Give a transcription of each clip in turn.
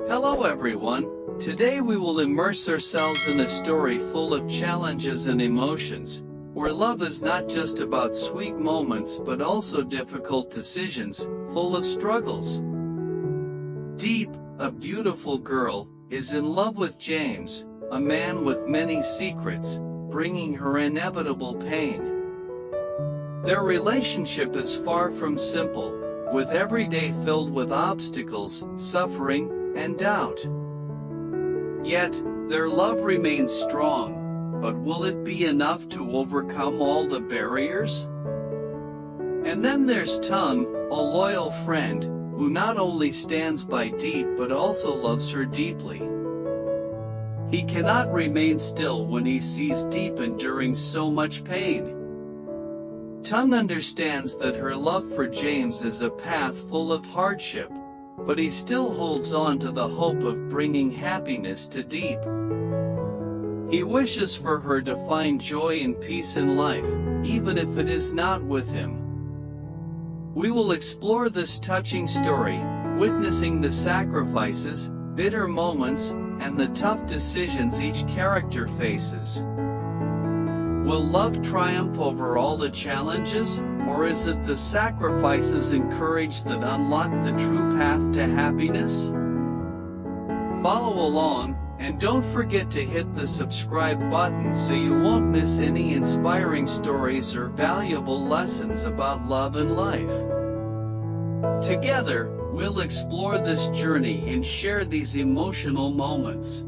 Hello everyone, today we will immerse ourselves in a story full of challenges and emotions, where love is not just about sweet moments but also difficult decisions, full of struggles. Deep, a beautiful girl, is in love with James, a man with many secrets, bringing her inevitable pain. Their relationship is far from simple, with every day filled with obstacles, suffering, and doubt. Yet, their love remains strong, but will it be enough to overcome all the barriers? And then there's Tung, a loyal friend, who not only stands by Deep but also loves her deeply. He cannot remain still when he sees Deep enduring so much pain. Tung understands that her love for James is a path full of hardship, but he still holds on to the hope of bringing happiness to Deep. He wishes for her to find joy and peace in life, even if it is not with him. We will explore this touching story, witnessing the sacrifices, bitter moments, and the tough decisions each character faces. Will love triumph over all the challenges, or is it the sacrifices and courage that unlock the true path to happiness? Follow along, and don't forget to hit the subscribe button so you won't miss any inspiring stories or valuable lessons about love and life. Together, we'll explore this journey and share these emotional moments.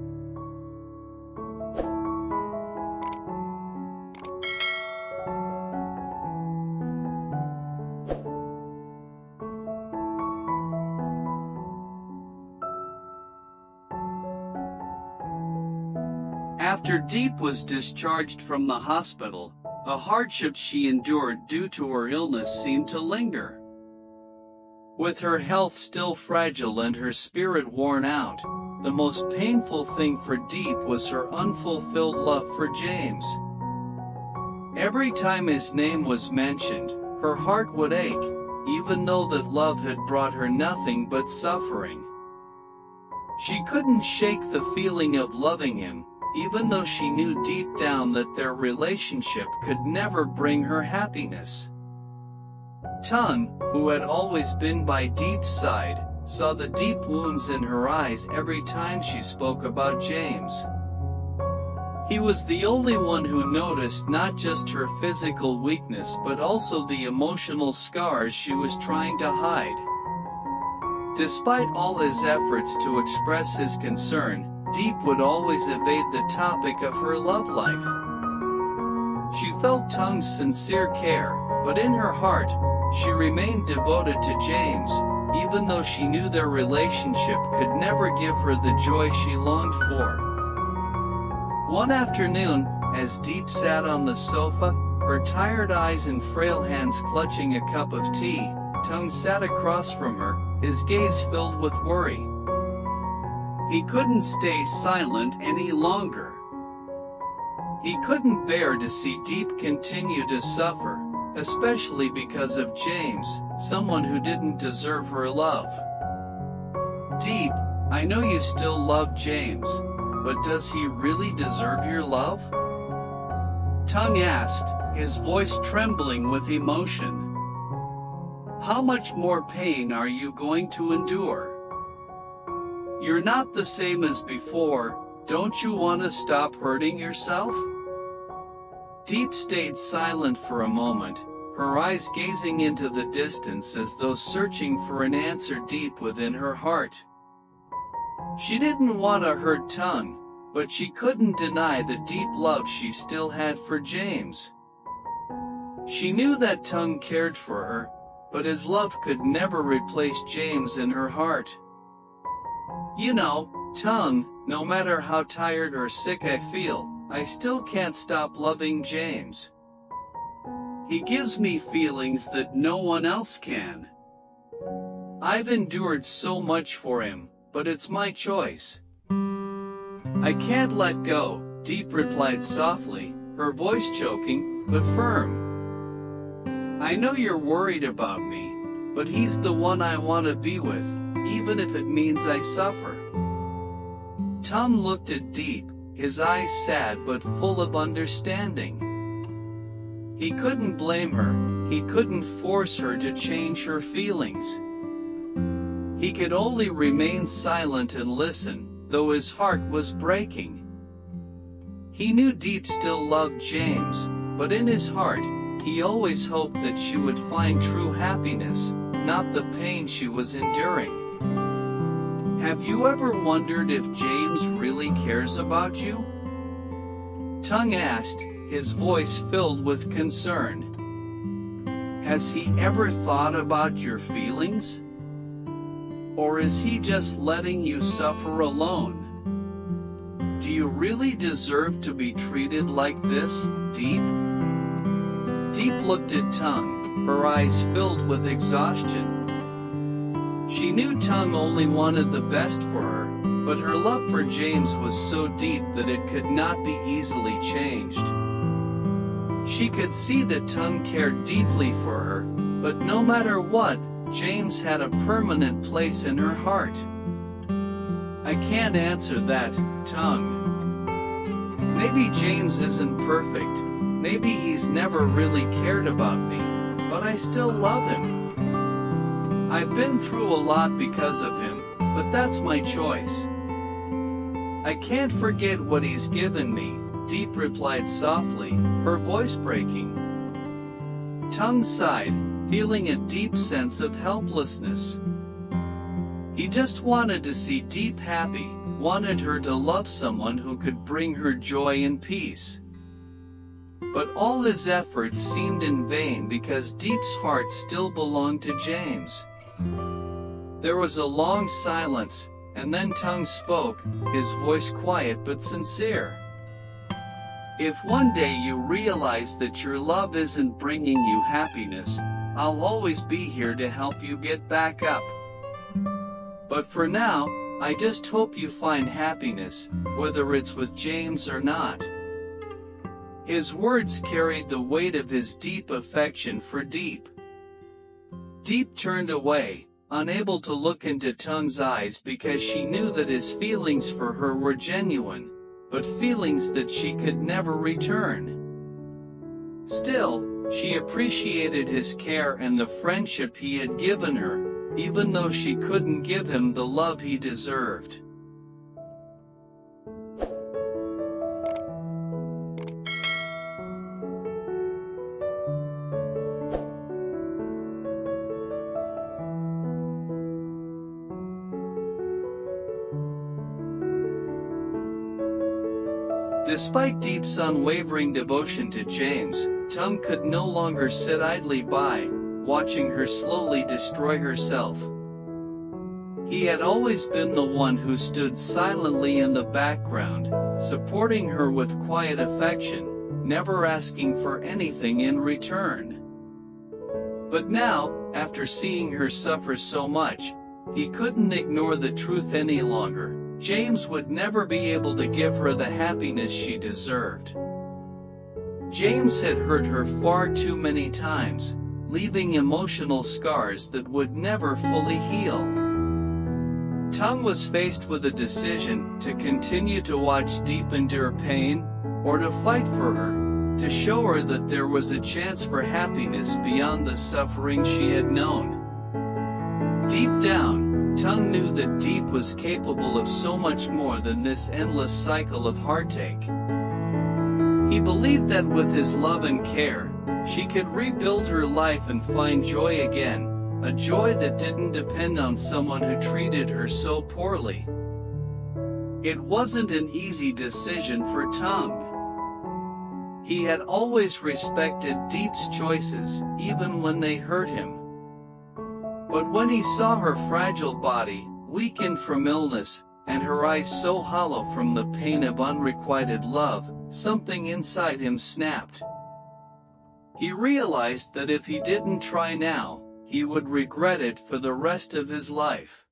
After Deep was discharged from the hospital, the hardships she endured due to her illness seemed to linger. With her health still fragile and her spirit worn out, the most painful thing for Deep was her unfulfilled love for James. Every time his name was mentioned, her heart would ache, even though that love had brought her nothing but suffering. She couldn't shake the feeling of loving him, even though she knew deep down that their relationship could never bring her happiness. Tung, who had always been by Deep's side, saw the deep wounds in her eyes every time she spoke about James. He was the only one who noticed not just her physical weakness but also the emotional scars she was trying to hide. Despite all his efforts to express his concern, Deep would always evade the topic of her love life. She felt Tung's sincere care, but in her heart, she remained devoted to James, even though she knew their relationship could never give her the joy she longed for. One afternoon, as Deep sat on the sofa, her tired eyes and frail hands clutching a cup of tea, Tung sat across from her, his gaze filled with worry. He couldn't stay silent any longer. He couldn't bear to see Deep continue to suffer, especially because of James, someone who didn't deserve her love. Deep, I know you still love James, but does he really deserve your love? Tung asked, his voice trembling with emotion. How much more pain are you going to endure? You're not the same as before, don't you want to stop hurting yourself? Deep stayed silent for a moment, her eyes gazing into the distance as though searching for an answer deep within her heart. She didn't want to hurt Tung, but she couldn't deny the deep love she still had for James. She knew that Tung cared for her, but his love could never replace James in her heart. You know, Tung, no matter how tired or sick I feel, I still can't stop loving James. He gives me feelings that no one else can. I've endured so much for him, but it's my choice. I can't let go, Deep replied softly, her voice choking, but firm. I know you're worried about me, but he's the one I want to be with, even if it means I suffer. Tongue looked at Deep, his eyes sad but full of understanding. He couldn't blame her, he couldn't force her to change her feelings. He could only remain silent and listen, though his heart was breaking. He knew Deep still loved James, but in his heart, he always hoped that she would find true happiness, not the pain she was enduring. Have you ever wondered if James really cares about you? Tongue asked, his voice filled with concern. Has he ever thought about your feelings? Or is he just letting you suffer alone? Do you really deserve to be treated like this, Deep? Deep looked at Tongue, her eyes filled with exhaustion. She knew Tongue only wanted the best for her, but her love for James was so deep that it could not be easily changed. She could see that Tongue cared deeply for her, but no matter what, James had a permanent place in her heart. I can't answer that, Tongue. Maybe James isn't perfect, maybe he's never really cared about me, but I still love him. I've been through a lot because of him, but that's my choice. I can't forget what he's given me, Deep replied softly, her voice breaking. Tongue sighed, feeling a deep sense of helplessness. He just wanted to see Deep happy, wanted her to love someone who could bring her joy and peace. But all his efforts seemed in vain because Deep's heart still belonged to James. There was a long silence, and then Tongue spoke, his voice quiet but sincere. If one day you realize that your love isn't bringing you happiness, I'll always be here to help you get back up. But for now, I just hope you find happiness, whether it's with James or not. His words carried the weight of his deep affection for Deep. Deep turned away, unable to look into Tongue's eyes because she knew that his feelings for her were genuine, but feelings that she could never return. Still, she appreciated his care and the friendship he had given her, even though she couldn't give him the love he deserved. Despite Deep's unwavering devotion to James, Tongue could no longer sit idly by, watching her slowly destroy herself. He had always been the one who stood silently in the background, supporting her with quiet affection, never asking for anything in return. But now, after seeing her suffer so much, he couldn't ignore the truth any longer. James would never be able to give her the happiness she deserved. James had hurt her far too many times, leaving emotional scars that would never fully heal. Tongue was faced with a decision to continue to watch Deep endure pain, or to fight for her, to show her that there was a chance for happiness beyond the suffering she had known. Deep down, Tongue knew that Deep was capable of so much more than this endless cycle of heartache. He believed that with his love and care, she could rebuild her life and find joy again, a joy that didn't depend on someone who treated her so poorly. It wasn't an easy decision for Tongue. He had always respected Deep's choices, even when they hurt him. But when he saw her fragile body, weakened from illness, and her eyes so hollow from the pain of unrequited love, something inside him snapped. He realized that if he didn't try now, he would regret it for the rest of his life.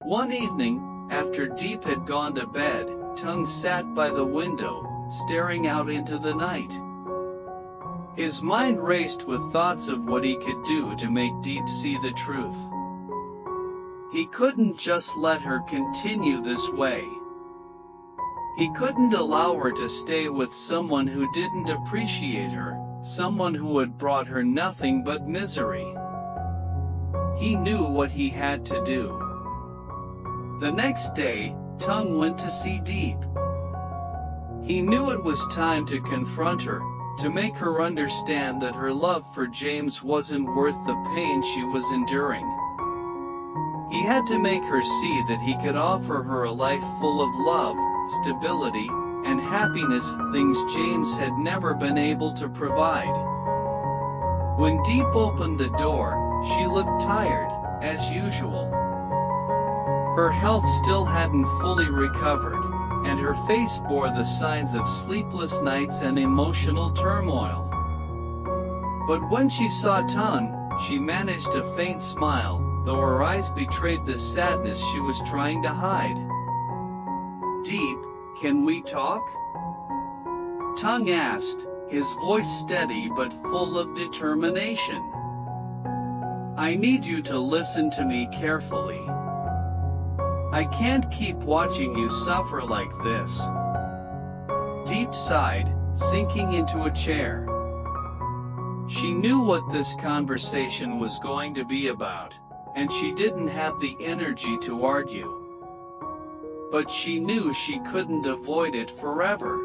One evening, after Deep had gone to bed, Tongue sat by the window, staring out into the night. His mind raced with thoughts of what he could do to make Deep see the truth. He couldn't just let her continue this way. He couldn't allow her to stay with someone who didn't appreciate her, someone who had brought her nothing but misery. He knew what he had to do. The next day, Tung went to see Deep. He knew it was time to confront her, to make her understand that her love for James wasn't worth the pain she was enduring. He had to make her see that he could offer her a life full of love, stability, and happiness, things James had never been able to provide. When Deep opened the door, she looked tired, as usual. Her health still hadn't fully recovered, and her face bore the signs of sleepless nights and emotional turmoil. But when she saw Tung, she managed a faint smile, though her eyes betrayed the sadness she was trying to hide. "Deep, can we talk?" Tung asked, his voice steady but full of determination. "I need you to listen to me carefully. I can't keep watching you suffer like this." Deep sighed, sinking into a chair. She knew what this conversation was going to be about, and she didn't have the energy to argue. But she knew she couldn't avoid it forever.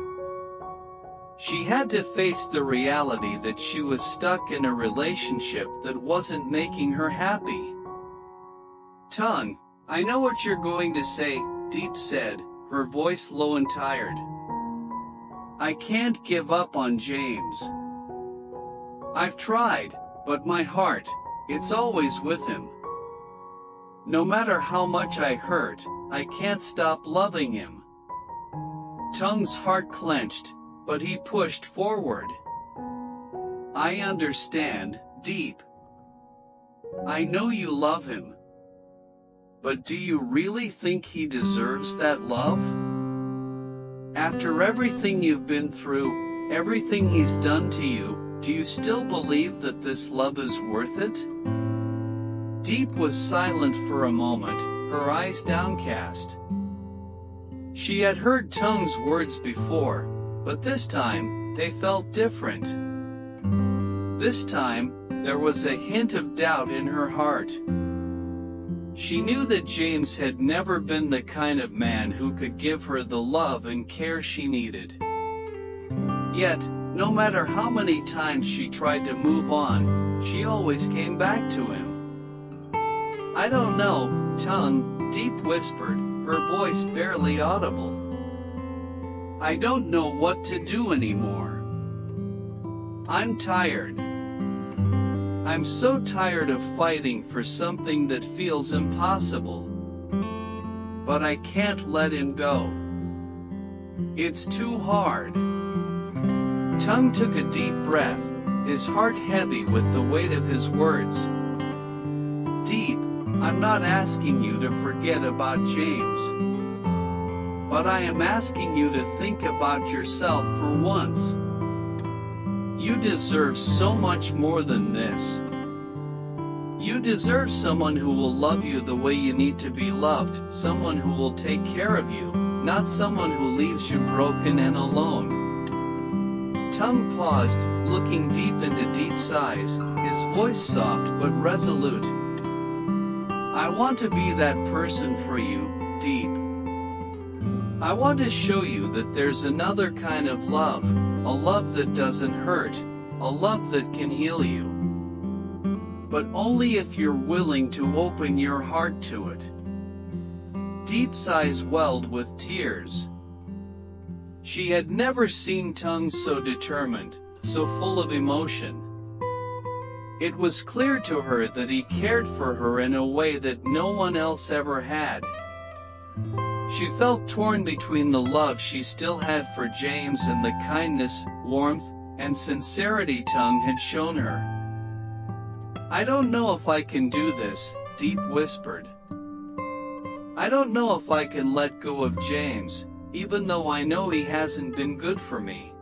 She had to face the reality that she was stuck in a relationship that wasn't making her happy. "Tung, I know what you're going to say," Deep said, her voice low and tired. "I can't give up on James. I've tried, but my heart, it's always with him. No matter how much I hurt, I can't stop loving him." Tung's heart clenched, but he pushed forward. "I understand, Deep. I know you love him. But do you really think he deserves that love? After everything you've been through, everything he's done to you, do you still believe that this love is worth it?" Deep was silent for a moment, her eyes downcast. She had heard Tung's words before, but this time, they felt different. This time, there was a hint of doubt in her heart. She knew that James had never been the kind of man who could give her the love and care she needed. Yet, no matter how many times she tried to move on, she always came back to him. "I don't know, Tung," Deep whispered, her voice barely audible. "I don't know what to do anymore. I'm tired. I'm so tired of fighting for something that feels impossible. But I can't let him go. It's too hard." Tung took a deep breath, his heart heavy with the weight of his words. "Deep, I'm not asking you to forget about James. But I am asking you to think about yourself for once. You deserve so much more than this. You deserve someone who will love you the way you need to be loved, someone who will take care of you, not someone who leaves you broken and alone." Tung paused, looking deep into Deep's eyes, his voice soft but resolute. "I want to be that person for you, Deep. I want to show you that there's another kind of love, a love that doesn't hurt, a love that can heal you. But only if you're willing to open your heart to it." Deep's eyes welled with tears. She had never seen Tung so determined, so full of emotion. It was clear to her that he cared for her in a way that no one else ever had. She felt torn between the love she still had for James and the kindness, warmth, and sincerity Tung had shown her. "I don't know if I can do this," Deep whispered. "I don't know if I can let go of James, even though I know he hasn't been good for me."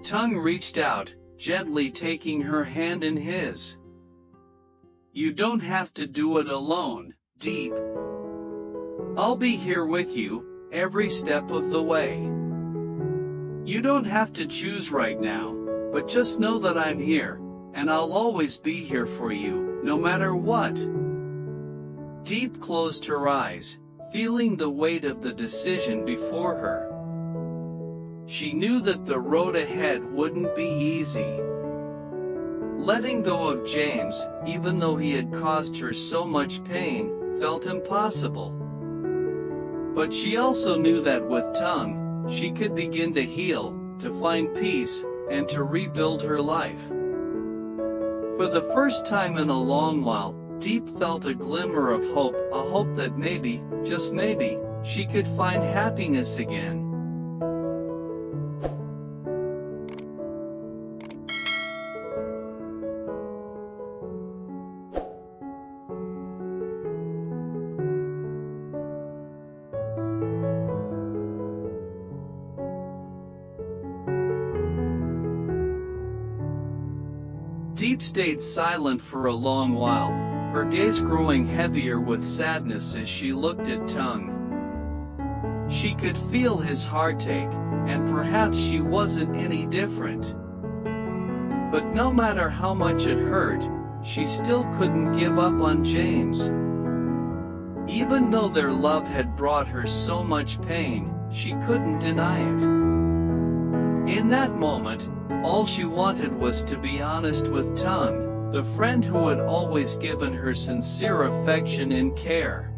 Tung reached out, gently taking her hand in his. "You don't have to do it alone," Deep. I'll be here with you, every step of the way. You don't have to choose right now, but just know that I'm here, and I'll always be here for you, no matter what. Deep closed her eyes, feeling the weight of the decision before her. She knew that the road ahead wouldn't be easy. Letting go of James, even though he had caused her so much pain, felt impossible. But she also knew that with Tung, she could begin to heal, to find peace, and to rebuild her life. For the first time in a long while, Deep felt a glimmer of hope, a hope that maybe, just maybe, she could find happiness again. Deep stayed silent for a long while, her gaze growing heavier with sadness as she looked at Tung. She could feel his heartache, and perhaps she wasn't any different. But no matter how much it hurt, she still couldn't give up on James. Even though their love had brought her so much pain, she couldn't deny it. In that moment, all she wanted was to be honest with Tung, the friend who had always given her sincere affection and care.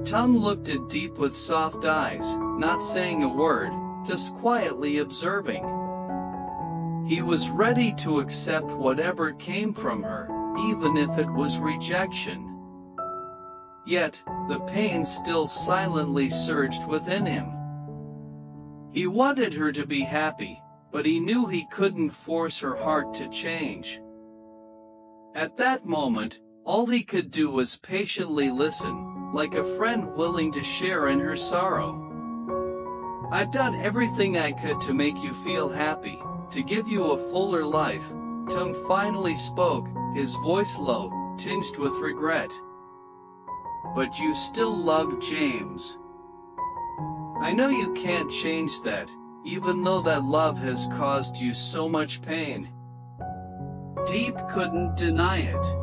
Tung looked at Deep with soft eyes, not saying a word, just quietly observing. He was ready to accept whatever came from her, even if it was rejection. Yet, the pain still silently surged within him. He wanted her to be happy, but he knew he couldn't force her heart to change. At that moment, all he could do was patiently listen, like a friend willing to share in her sorrow. "I've done everything I could to make you feel happy, to give you a fuller life," Tung finally spoke, his voice low, tinged with regret. "But you still love James. I know you can't change that, even though that love has caused you so much pain." Deep couldn't deny it.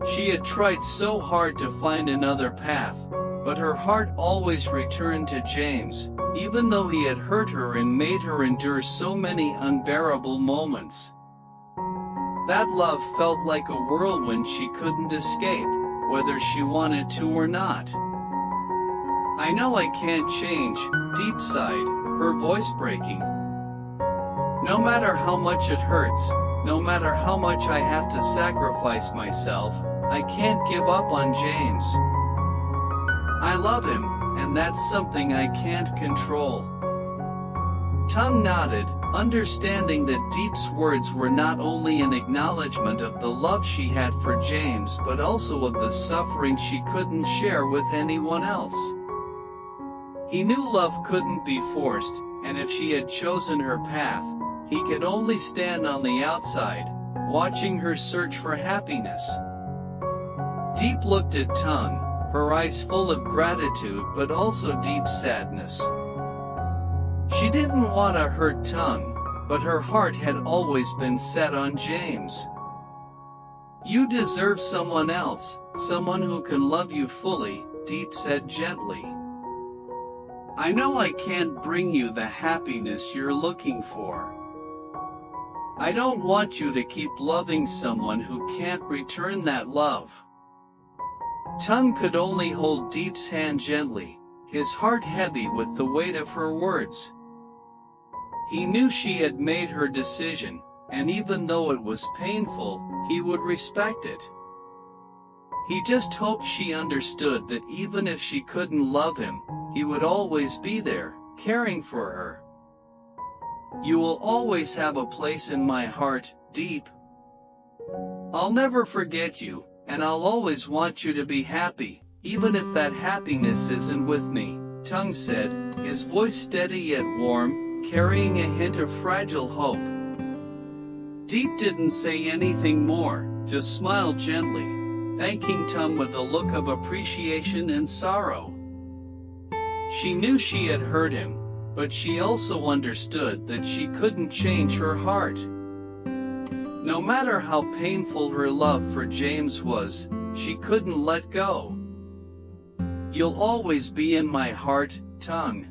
She had tried so hard to find another path, but her heart always returned to James, even though he had hurt her and made her endure so many unbearable moments. That love felt like a whirlwind she couldn't escape, whether she wanted to or not. "I know I can't change," Deep sighed, her voice breaking. "No matter how much it hurts, no matter how much I have to sacrifice myself, I can't give up on James. I love him, and that's something I can't control." Tung nodded, understanding that Deep's words were not only an acknowledgement of the love she had for James but also of the suffering she couldn't share with anyone else. He knew love couldn't be forced, and if she had chosen her path, he could only stand on the outside, watching her search for happiness. Deep looked at Tung, her eyes full of gratitude but also deep sadness. She didn't want to hurt Tung, but her heart had always been set on James. "You deserve someone else, someone who can love you fully," Deep said gently. "I know I can't bring you the happiness you're looking for. I don't want you to keep loving someone who can't return that love." Tung could only hold Deep's hand gently, his heart heavy with the weight of her words. He knew she had made her decision, and even though it was painful, he would respect it. He just hoped she understood that even if she couldn't love him, he would always be there, caring for her. "You will always have a place in my heart, Deep. I'll never forget you, and I'll always want you to be happy, even if that happiness isn't with me," Tung said, his voice steady yet warm, carrying a hint of fragile hope. Deep didn't say anything more, just smiled gently. thanking Tung with a look of appreciation and sorrow. She knew she had hurt him, but she also understood that she couldn't change her heart. No matter how painful her love for James was, she couldn't let go. "You'll always be in my heart, Tung.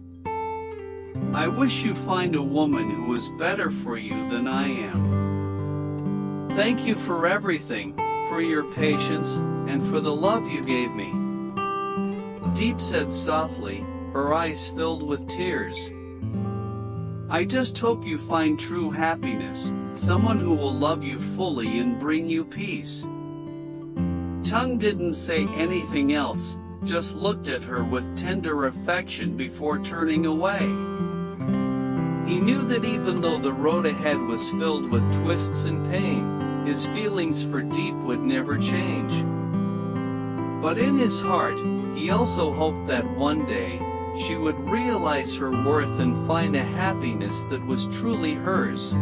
I wish you find a woman who is better for you than I am. Thank you for everything, for your patience, and for the love you gave me," Deep said softly, her eyes filled with tears. "I just hope you find true happiness, someone who will love you fully and bring you peace." Tung didn't say anything else, just looked at her with tender affection before turning away. He knew that even though the road ahead was filled with twists and pain, his feelings for Deep would never change. But in his heart, he also hoped that one day, she would realize her worth and find a happiness that was truly hers.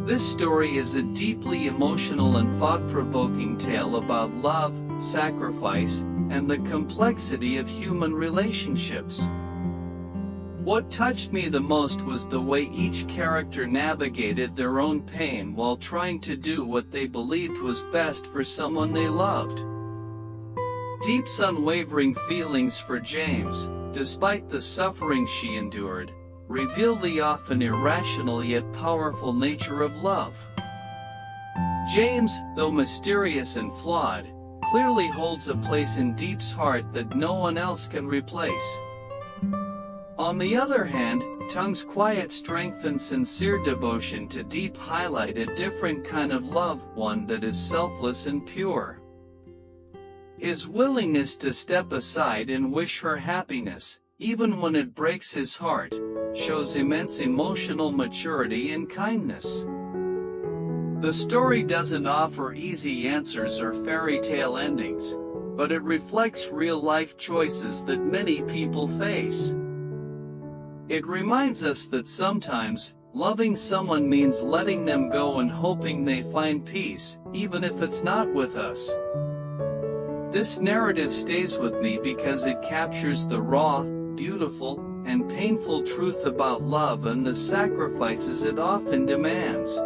This story is a deeply emotional and thought-provoking tale about love, sacrifice, and the complexity of human relationships. What touched me the most was the way each character navigated their own pain while trying to do what they believed was best for someone they loved. Deep's unwavering feelings for James, despite the suffering she endured, reveal the often irrational yet powerful nature of love. James, though mysterious and flawed, clearly holds a place in Deep's heart that no one else can replace. On the other hand, Tung's quiet strength and sincere devotion to Deep highlight a different kind of love, one that is selfless and pure. His willingness to step aside and wish her happiness, even when it breaks his heart, shows immense emotional maturity and kindness. The story doesn't offer easy answers or fairy tale endings, but it reflects real-life choices that many people face. It reminds us that sometimes, loving someone means letting them go and hoping they find peace, even if it's not with us. This narrative stays with me because it captures the raw, beautiful, and painful truth about love and the sacrifices it often demands.